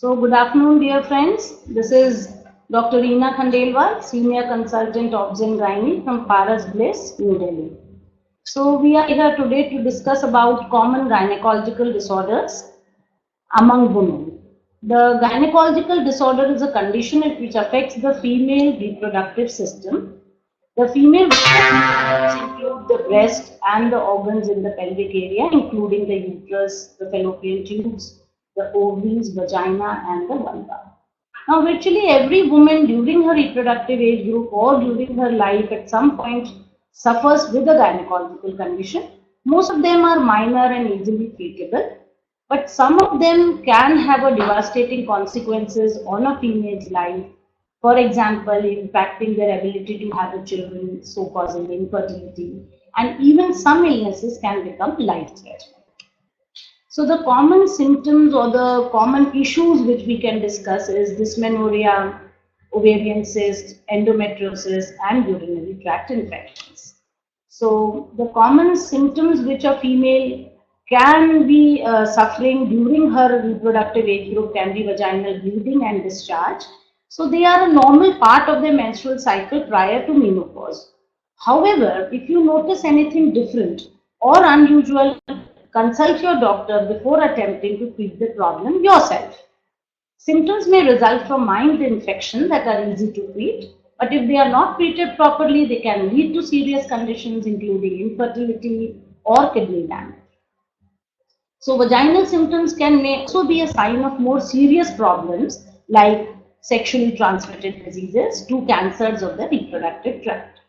So, good afternoon, dear friends. This is Dr. Reena Khandelwal, Senior Consultant Obs and Gynae from Paras Bliss, New Delhi. So, we are here today to discuss about common gynecological disorders among women. The gynecological disorder is a condition which affects the female reproductive system. The female reproductive include the breast and the organs in the pelvic area, including the uterus, the fallopian tubes, the ovaries, vagina, and the vulva. Now, virtually every woman during her reproductive age group or during her life at some point suffers with a gynecological condition. Most of them are minor and easily treatable, but some of them can have a devastating consequences on a female's life. For example, impacting their ability to have a children, so causing infertility, and even some illnesses can become life-threatening. So the common symptoms or the common issues which we can discuss is dysmenorrhea, ovarian cyst, endometriosis, and urinary tract infections. So the common symptoms which a female can be suffering during her reproductive age group can be vaginal bleeding and discharge. So they are a normal part of the menstrual cycle prior to menopause. However, if you notice anything different or unusual, consult your doctor before attempting to treat the problem yourself. Symptoms may result from mild infections that are easy to treat, but if they are not treated properly, they can lead to serious conditions including infertility or kidney damage. So vaginal symptoms may also be a sign of more serious problems like sexually transmitted diseases to cancers of the reproductive tract.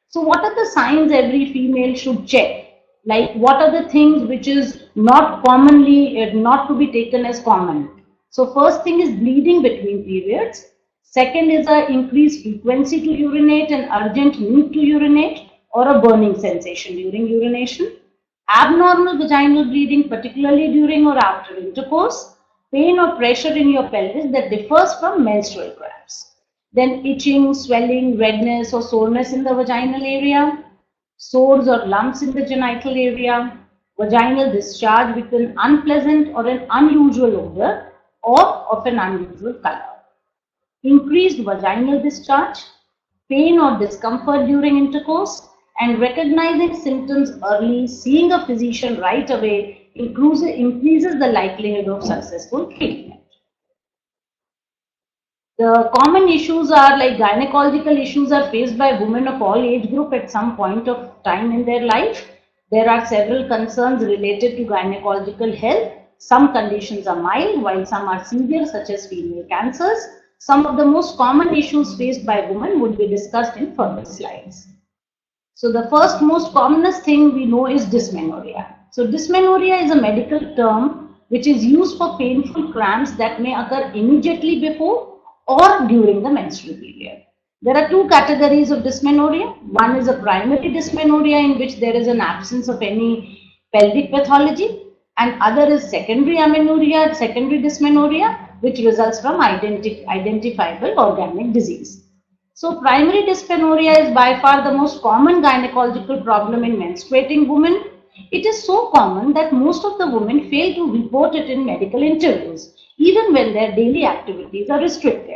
So what are the signs every female should check? Like what are the things which is not commonly, not to be taken as common? So first thing is bleeding between periods. Second is an increased frequency to urinate and urgent need to urinate or a burning sensation during urination. Abnormal vaginal bleeding, particularly during or after intercourse. Pain or pressure in your pelvis that differs from menstrual cramps. Then itching, swelling, redness or soreness in the vaginal area, sores or lumps in the genital area, vaginal discharge with an unpleasant or an unusual odor or of an unusual color. Increased vaginal discharge, pain or discomfort during intercourse, and recognizing symptoms early, seeing a physician right away increases the likelihood of successful treatment. The common issues are like gynecological issues are faced by women of all age group at some point of time in their life. There are several concerns related to gynecological health. Some conditions are mild while some are severe such as female cancers. Some of the most common issues faced by women would be discussed in further slides. So the first most commonest thing we know is dysmenorrhea. So dysmenorrhea is a medical term which is used for painful cramps that may occur immediately before or during the menstrual period. There are two categories of dysmenorrhea. One is a primary dysmenorrhea in which there is an absence of any pelvic pathology, and other is secondary amenorrhea, secondary dysmenorrhea, which results from identifiable organic disease. So primary dysmenorrhea is by far the most common gynecological problem in menstruating women. It is so common that most of the women fail to report it in medical interviews, even when their daily activities are restricted.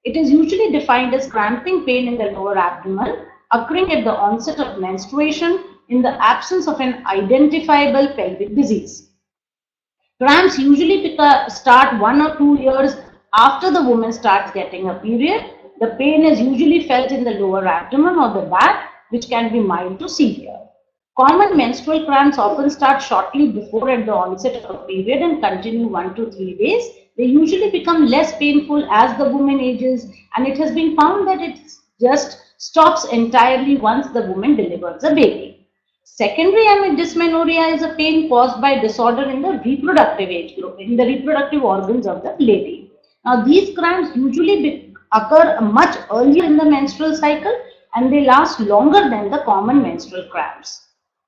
It is usually defined as cramping pain in the lower abdomen occurring at the onset of menstruation in the absence of an identifiable pelvic disease. Cramps usually start 1 or 2 years after the woman starts getting a period. The pain is usually felt in the lower abdomen or the back, which can be mild to severe. Common menstrual cramps often start shortly before at the onset of a period and continue 1 to 3 days. They usually become less painful as the woman ages, and it has been found that it just stops entirely once the woman delivers a baby. Secondary dysmenorrhea is a pain caused by disorder in the reproductive age group, in the reproductive organs of the lady. Now these cramps usually occur much earlier in the menstrual cycle and they last longer than the common menstrual cramps.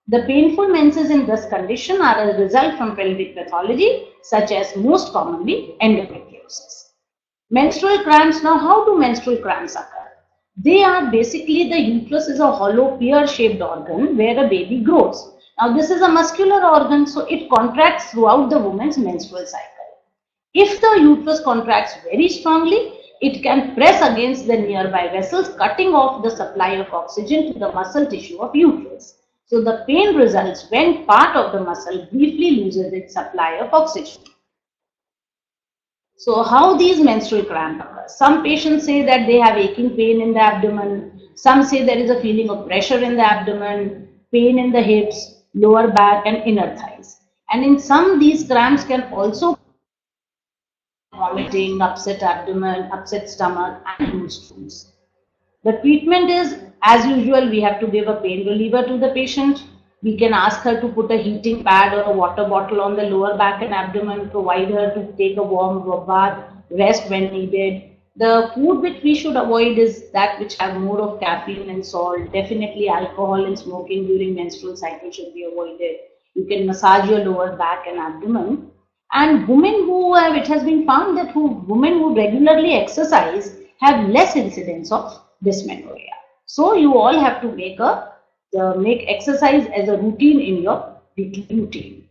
The painful menses in this condition are a result from pelvic pathology such as most commonly endometriosis. Menstrual cramps. Now how do menstrual cramps occur? They are basically the uterus is a hollow pear-shaped organ where a baby grows. Now this is a muscular organ, so it contracts throughout the woman's menstrual cycle. If the uterus contracts very strongly, it can press against the nearby vessels, cutting off the supply of oxygen to the muscle tissue of uterus. So the pain results when part of the muscle briefly loses its supply of oxygen. So how these menstrual cramps occur? Some patients say that they have aching pain in the abdomen. Some say there is a feeling of pressure in the abdomen, pain in the hips, lower back and inner thighs. And in some, these cramps can also vomiting, upset abdomen, upset stomach and loose stools. The treatment is, as usual, we have to give a pain reliever to the patient. We can ask her to put a heating pad or a water bottle on the lower back and abdomen, provide her to take a warm bath, rest when needed. The food which we should avoid is that which have more of caffeine and salt. Definitely alcohol and smoking during menstrual cycle should be avoided. You can massage your lower back and abdomen. And women who have, it has been found that women who regularly exercise have less incidence of dysmenorrhea. So you all have to make exercise as a routine in your weekly routine.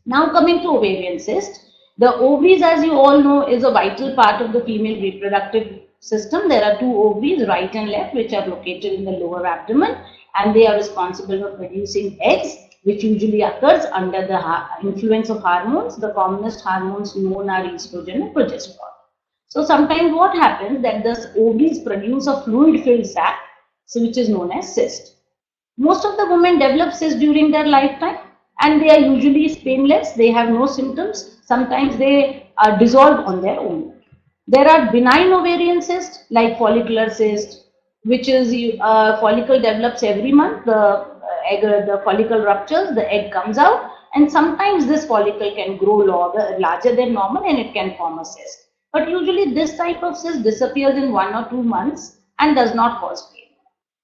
Now coming to ovarian cyst, the ovaries, as you all know, is a vital part of the female reproductive system. There are two ovaries, right and left, which are located in the lower abdomen, and they are responsible for producing eggs, which usually occurs under the influence of hormones. The commonest hormones known are estrogen and progesterone. So sometimes what happens that the ovaries produce a fluid-filled sac, so which is known as cyst. Most of the women develop cysts during their lifetime and they are usually painless, they have no symptoms, sometimes they are dissolved on their own. There are benign ovarian cysts like follicular cyst, which is follicle develops every month, the follicle ruptures, the egg comes out, and sometimes this follicle can grow larger than normal and it can form a cyst. But usually this type of cyst disappears in 1 or 2 months and does not cause pain.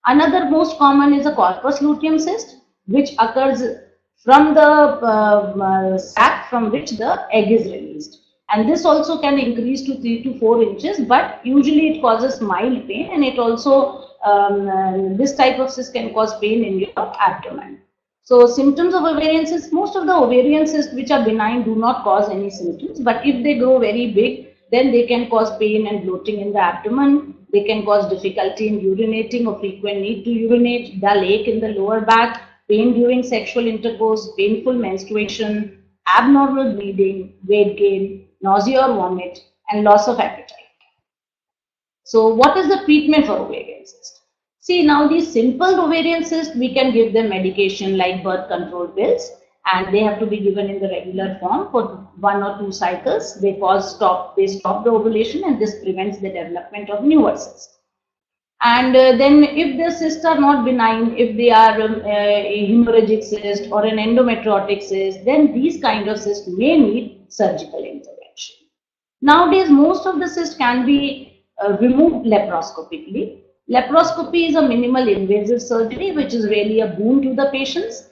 Another most common is a corpus luteum cyst, which occurs from the sac from which the egg is released. And this also can increase to 3 to 4 inches, but usually it causes mild pain, and it also, this type of cyst can cause pain in your abdomen. So symptoms of ovarian cyst, most of the ovarian cysts which are benign do not cause any symptoms, but if they grow very big, then they can cause pain and bloating in the abdomen. They can cause difficulty in urinating or frequent need to urinate, dull ache in the lower back, pain during sexual intercourse, painful menstruation, abnormal bleeding, weight gain, nausea or vomit, and loss of appetite. So what is the treatment for ovarian cyst? See, now these simple ovarian cysts, we can give them medication like birth control pills, and they have to be given in the regular form for 1 or 2 cycles. They stop the ovulation, and this prevents the development of newer cysts. And then if the cysts are not benign, if they are a hemorrhagic cyst or an endometriotic cyst, then these kind of cysts may need surgical intervention. Nowadays, most of the cysts can be removed laparoscopically. Laparoscopy is a minimal invasive surgery which is really a boon to the patients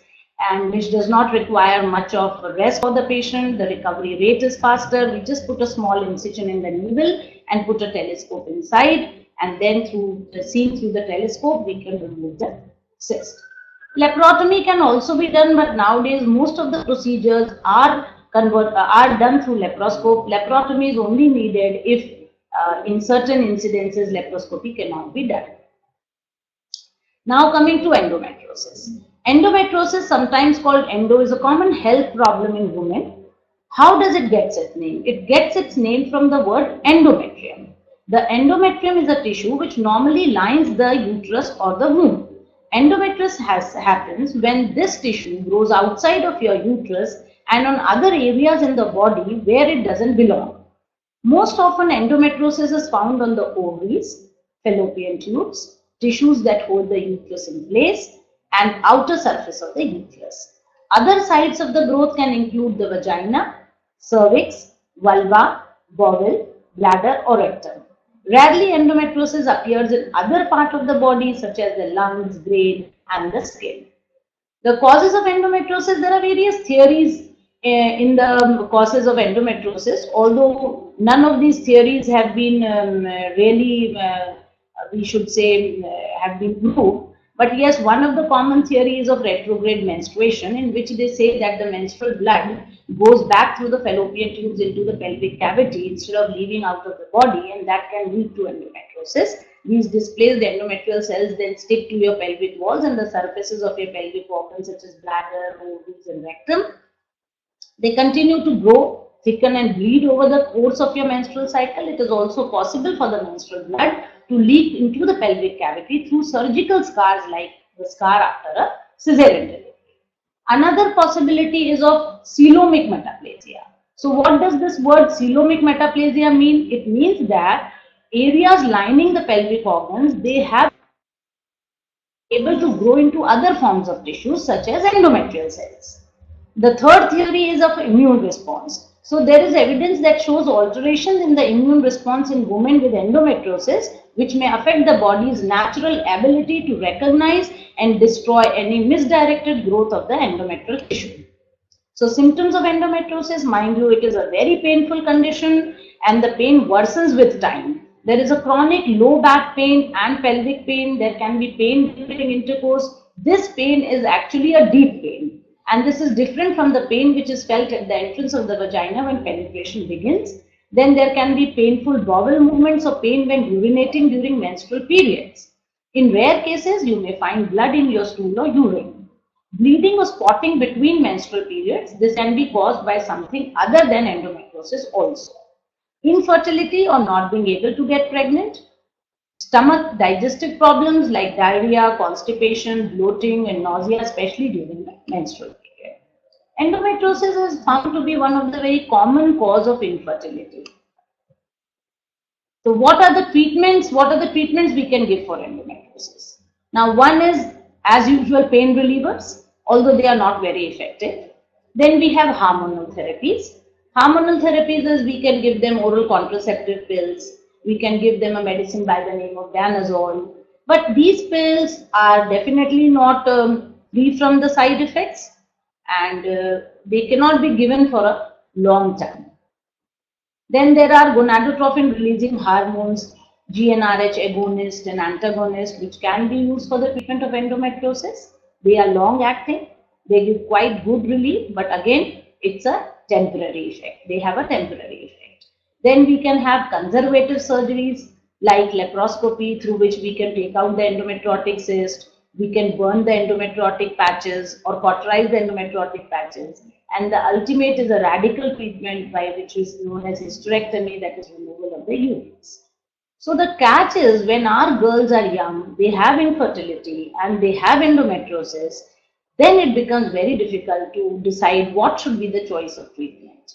and which does not require much of rest for the patient. The recovery rate is faster. We just put a small incision in the needle and put a telescope inside, and then seeing through the telescope we can remove the cyst. Laparotomy can also be done, but nowadays most of the procedures are done through laparoscope. Laparotomy is only needed if in certain incidences laparoscopy cannot be done. Now coming to endometriosis. Endometriosis, sometimes called endo, is a common health problem in women. How does it get its name? It gets its name from the word endometrium. The endometrium is a tissue which normally lines the uterus or the womb. Endometriosis happens when this tissue grows outside of your uterus and on other areas in the body where it doesn't belong. Most often endometriosis is found on the ovaries, fallopian tubes, tissues that hold the uterus in place, and outer surface of the uterus. Other sites of the growth can include the vagina, cervix, vulva, bowel, bladder or rectum. Rarely endometriosis appears in other parts of the body such as the lungs, brain and the skin. The causes of endometriosis, there are various theories in the causes of endometriosis, although none of these theories have been really, we should say, have been proved. But yes, one of the common theories of retrograde menstruation, in which they say that the menstrual blood goes back through the fallopian tubes into the pelvic cavity instead of leaving out of the body, and that can lead to endometriosis. These displaced endometrial cells then stick to your pelvic walls and the surfaces of your pelvic organs such as bladder, ovaries, and rectum. They continue to grow, thicken, and bleed over the course of your menstrual cycle. It is also possible for the menstrual blood to leak into the pelvic cavity through surgical scars like the scar after a cesarean delivery. Another possibility is of coelomic metaplasia. So what does this word coelomic metaplasia mean? It means that areas lining the pelvic organs, they have able to grow into other forms of tissues such as endometrial cells. The third theory is of immune response. So there is evidence that shows alterations in the immune response in women with endometriosis, which may affect the body's natural ability to recognize and destroy any misdirected growth of the endometrial tissue. So symptoms of endometriosis, mind you, it is a very painful condition and the pain worsens with time. There is a chronic low back pain and pelvic pain. There can be pain during intercourse. This pain is actually a deep pain, and this is different from the pain which is felt at the entrance of the vagina when penetration begins. Then there can be painful bowel movements or pain when urinating during menstrual periods. In rare cases, you may find blood in your stool or urine. Bleeding or spotting between menstrual periods, this can be caused by something other than endometriosis also. Infertility or not being able to get pregnant, stomach digestive problems like diarrhea, constipation, bloating, and nausea, especially during the menstrual period. Endometriosis is found to be one of the very common cause of infertility. So what are the treatments? What are the treatments we can give for endometriosis? Now, one is, as usual, pain relievers, although they are not very effective. Then we have hormonal therapies. Hormonal therapies is we can give them oral contraceptive pills. We can give them a medicine by the name of danazol. But these pills are definitely not free from the side effects, and they cannot be given for a long time. Then there are gonadotropin releasing hormones, GnRH agonist and antagonist, which can be used for the treatment of endometriosis. They are long acting, they give quite good relief, but again, it's a temporary effect. They have a temporary effect. Then we can have conservative surgeries like laparoscopy, through which we can take out the endometriotic cyst. We can burn the endometriotic patches or cauterize the endometriotic patches. And the ultimate is a radical treatment by which is known as hysterectomy, that is removal of the uterus. So the catch is, when our girls are young, they have infertility and they have endometriosis, then it becomes very difficult to decide what should be the choice of treatment.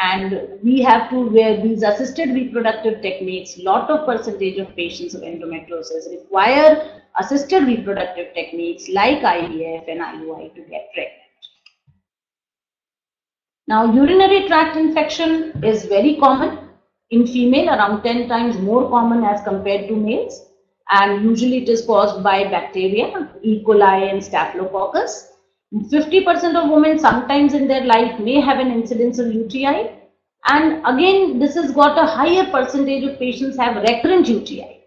And we have to, where these assisted reproductive techniques, lot of percentage of patients of endometriosis require assisted reproductive techniques like IVF and IUI to get pregnant. Now, urinary tract infection is very common in female, around 10 times more common as compared to males, and usually it is caused by bacteria, E. coli and staphylococcus. 50% of women sometimes in their life may have an incidence of UTI, and again this has got a higher percentage of patients have recurrent UTI.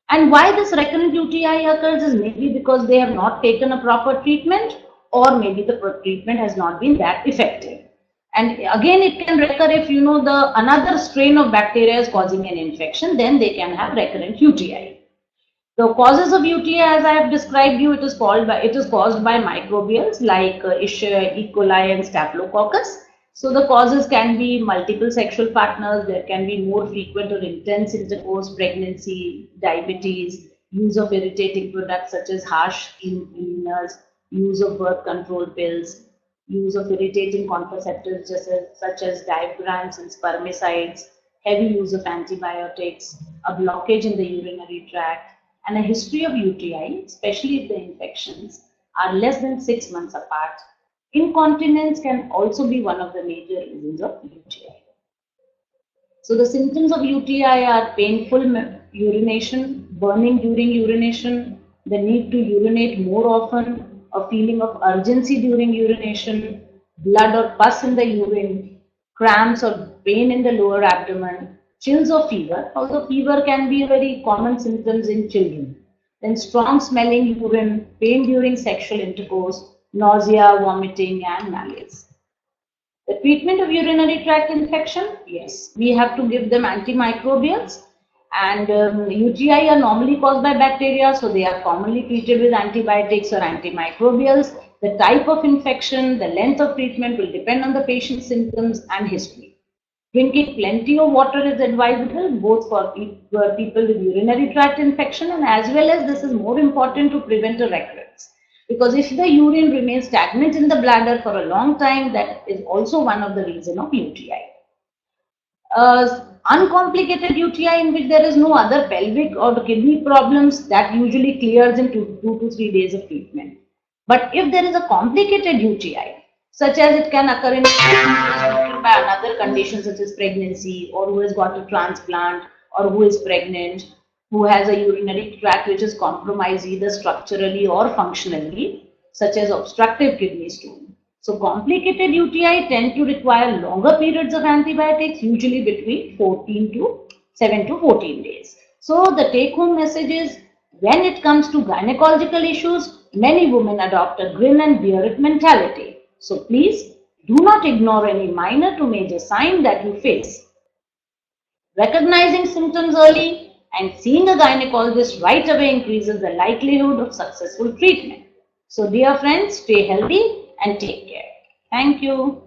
And why this recurrent UTI occurs is maybe because they have not taken a proper treatment, or maybe the treatment has not been that effective. And again, it can recur if another strain of bacteria is causing an infection, then they can have recurrent UTI. The causes of UTI, as I have described you, it is caused by microbials like Escherichia, E. coli and staphylococcus. So the causes can be multiple sexual partners, there can be more frequent or intense intercourse, pregnancy, diabetes, use of irritating products such as harsh cleaners, use of birth control pills, use of irritating contraceptives such as diaphragms and spermicides, heavy use of antibiotics, a blockage in the urinary tract, and a history of UTI, especially if the infections are less than 6 months apart. Incontinence can also be one of the major reasons of UTI. So the symptoms of UTI are painful urination, burning during urination, the need to urinate more often, a feeling of urgency during urination, blood or pus in the urine, cramps or pain in the lower abdomen, chills or fever, although fever can be a very common symptoms in children. then strong smelling urine, pain during sexual intercourse, nausea, vomiting, and malaise. The treatment of urinary tract infection, yes, we have to give them antimicrobials, and UTI are normally caused by bacteria, so they are commonly treated with antibiotics or antimicrobials. The type of infection, the length of treatment will depend on the patient's symptoms and history. Drinking plenty of water is advisable both for people with urinary tract infection, and as well as this is more important to prevent a recurrence. Because if the urine remains stagnant in the bladder for a long time, that is also one of the reasons of UTI. Uncomplicated UTI in which there is no other pelvic or kidney problems, that usually clears in 2 to 3 days of treatment. But if there is a complicated UTI, such as it can occur in by another condition such as pregnancy, or who has got a transplant, or who is pregnant, who has a urinary tract which is compromised either structurally or functionally, such as obstructive kidney stone. So complicated UTI tend to require longer periods of antibiotics, usually between 7 to 14 days. So the take-home message is, when it comes to gynecological issues, many women adopt a grin and bear it mentality. So please do not ignore any minor to major sign that you face. Recognizing symptoms early and seeing a gynecologist right away increases the likelihood of successful treatment. So dear friends, stay healthy and take care. Thank you.